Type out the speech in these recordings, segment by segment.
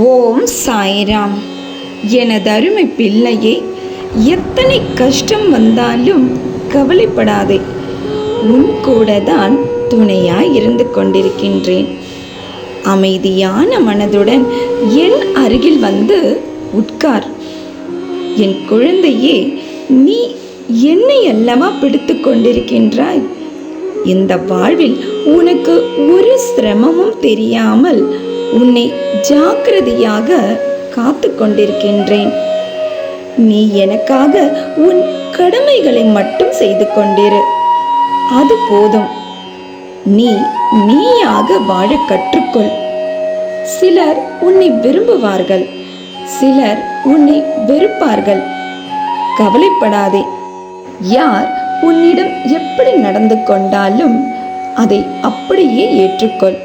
ஓம் சாய்ராம். எனதருமை பிள்ளையே, எத்தனை கஷ்டம் வந்தாலும் கவலைப்படாதே. உன் கூட தான் துணையாய் இருந்து கொண்டிருக்கின்றேன். அமைதியான மனதுடன் என் அருகில் வந்து உட்கார். என் குழந்தையே, நீ என்னை அல்லவா பிடித்து கொண்டிருக்கின்றாய். இந்த வாழ்வில் உனக்கு ஒரு சிரமமும் தெரியாமல் உன்னை ஜாக்கிரதையாக காத்து கொண்டிருக்கின்றேன். நீ எனக்காக உன் கடமைகளை மட்டும் செய்து கொண்டிரு, அது போதும். நீ நீயாக வாழ கற்றுக்கொள். சிலர் உன்னை விரும்புவார்கள், சிலர் உன்னை வெறுப்பார்கள். கவலைப்படாதே. யார் உன்னிடம் எப்படி நடந்து கொண்டாலும் அதை அப்படியே ஏற்றுக்கொள்.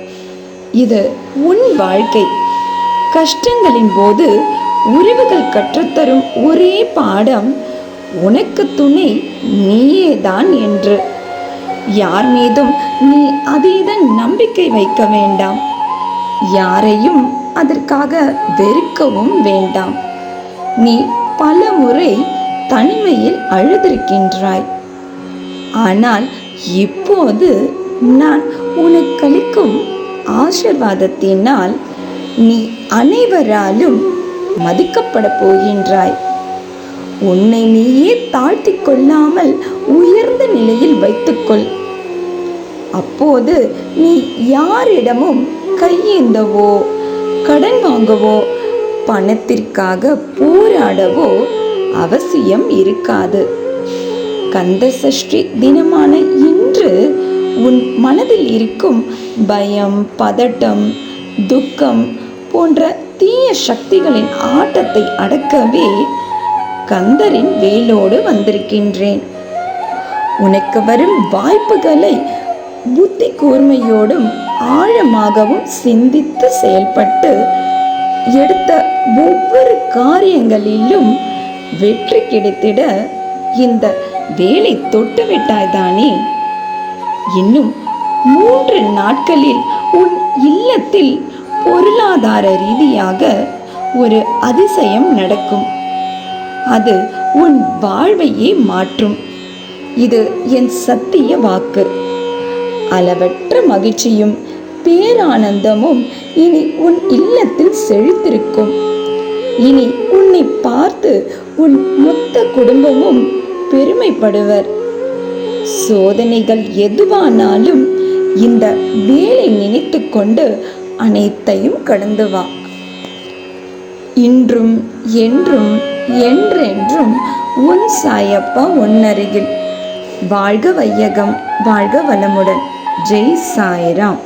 இது உன் வாழ்க்கை. கஷ்டங்களின் போது உறவுகள் கற்றுத்தரும் ஒரே பாடம் உனக்கு துணை நீயேதான் என்று. யார் மீதும் நீ அதீத நம்பிக்கை வைக்க வேண்டாம். யாரையும் அதற்காக வெறுக்கவும் வேண்டாம். நீ பல முறை தனிமையில் அழுதிருக்கின்றாய். ஆனால் இப்போது நான் உனக்களிக்கும் ஆசீர்வாதத்தினால் நீ அனைவராலும் மதிக்கப்பட போகின்றாய். உன்னை நீயே தாழ்த்தி கொள்ளாமல் உயர்ந்த நிலையில் வைத்துக்கொள். அப்போது நீ யாரிடமும் கையேந்தவோ, கடன் வாங்கவோ, பணத்திற்காக போராடவோ அவசியம் இருக்காது. கந்த சஷ்டி தினமான இன்று உன் மனதில் இருக்கும் பயம், பதட்டம், துக்கம் போன்ற தீய சக்திகளின் ஆட்டத்தை அடக்கவே கந்தரின் வேலோடு வந்திருக்கின்றேன். உனக்கு வரும் வாய்ப்புகளை புத்தி கூர்மையோடும் ஆழமாகவும் சிந்தித்து செயல்பட்டு எடுத்த ஒவ்வொரு காரியங்களிலும் வெற்றி கிடைத்திட இந்த வேலை தொட்டுவிட்டாய்தானே. இன்னும் 3 நாட்களில் உன் இல்லத்தில் பொருளாதார ரீதியாக ஒரு அதிசயம் நடக்கும். அது உன் வாழ்வையே மாற்றும். இது என் சத்திய வாக்கு. அளவற்ற மகிழ்ச்சியும் பேரானந்தமும் இனி உன் இல்லத்தில் செழித்திருக்கும். இனி உன்னை பார்த்து உன் மொத்த குடும்பமும் பெருமைப்படுவர். சோதனைகள் எதுவானாலும் இந்த வேலை நினைத்து கொண்டு அனைத்தையும் கடந்து வா. இன்றும் என்றும் என்றென்றும் உன் சாயப்பா உன்னருகில். வாழ்க வையகம், வாழ்க வளமுடன். ஜெய் சாய்ராம்.